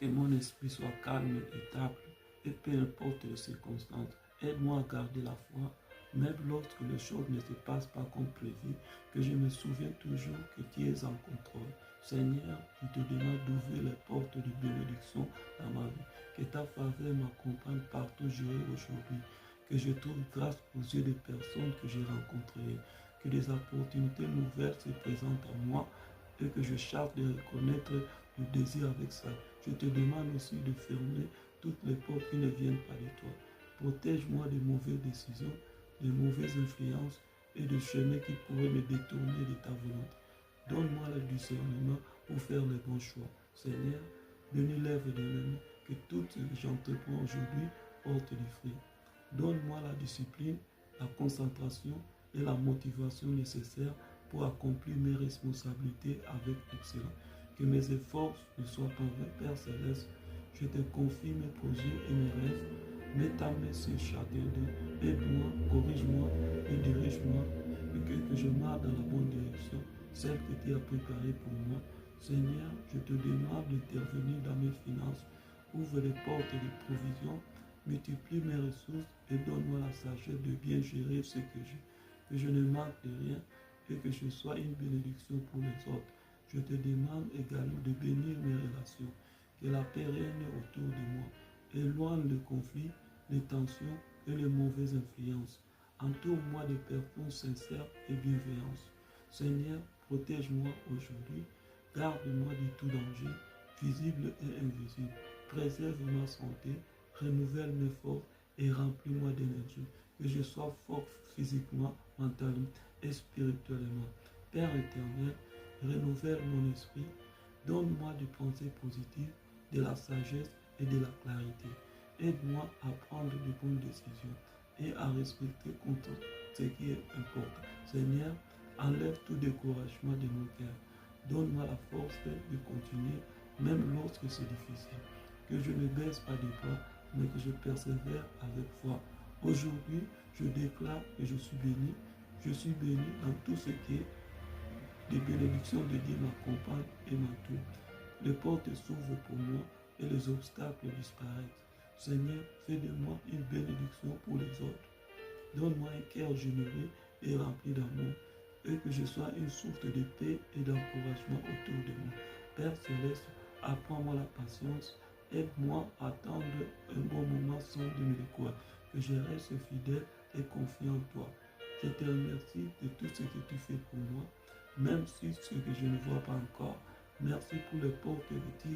Que mon esprit soit calme et stable, et peu importe les circonstances. Aide-moi à garder la foi, même lorsque les choses ne se passent pas comme prévu, que je me souvienne toujours que tu es en contrôle. Seigneur, je te demande d'ouvrir les portes de bénédiction dans ma vie. Que ta faveur m'accompagne partout où j'irai aujourd'hui. Que je trouve grâce aux yeux des personnes que j'ai rencontrées. Que des opportunités nouvelles se présentent à moi et que je cherche de reconnaître le désir avec ça. Je te demande aussi de fermer toutes les portes qui ne viennent pas de toi. Protège-moi des mauvaises décisions, des mauvaises influences et de chemins qui pourraient me détourner de ta volonté. Donne-moi le discernement pour faire les bons choix. Seigneur, bénis l'œuvre de mes mains, que tout ce que j'entreprends aujourd'hui porte des fruits. Donne-moi la discipline, la concentration et la motivation nécessaires pour accomplir mes responsabilités avec excellence. Que mes efforts ne soient pas vains, Père Céleste. Je te confie mes projets et mes rêves. Mets ta main sur chacun d'eux. Aide-moi, corrige-moi et dirige-moi. Et que je marche dans la bonne direction, celle que tu as préparée pour moi. Seigneur, je te demande d'intervenir dans mes finances. Ouvre les portes de provision. Multiplie mes ressources et donne-moi la sagesse de bien gérer ce que j'ai. Que je ne manque de rien et que je sois une bénédiction pour les autres. Je te demande également de bénir mes relations, que la paix règne autour de moi. Éloigne le conflit, les tensions et les mauvaises influences. Entoure-moi de personnes sincères et bienveillantes. Seigneur, protège-moi aujourd'hui. Garde-moi de tout danger, visible et invisible. Préserve ma santé, renouvelle mes forces et remplis-moi d'énergie. Que je sois fort physiquement, mentalement et spirituellement. Père éternel, renouvelle mon esprit. Donne-moi des pensées positives, de la sagesse et de la clarité. Aide-moi à prendre de bonnes décisions et à respecter contre ce qui est important. Seigneur, enlève tout découragement de mon cœur. Donne-moi la force de continuer, même lorsque c'est difficile. Que je ne baisse pas les bras, mais que je persévère avec foi. Aujourd'hui, je déclare que je suis béni. Je suis béni dans tout ce qui est des bénédictions de Dieu m'accompagnent et m'entourent. Les portes s'ouvrent pour moi et les obstacles disparaissent. Seigneur, fais de moi une bénédiction pour les autres. Donne-moi un cœur généreux et rempli d'amour, et que je sois une source de paix et d'encouragement autour de moi. Père Céleste, apprends-moi la patience. Aide-moi à attendre un bon moment sans de me décourager. Que je reste fidèle et confiant en toi. Je te remercie de tout ce que tu fais pour moi, même si ce que je ne vois pas encore. Merci pour les portes que tu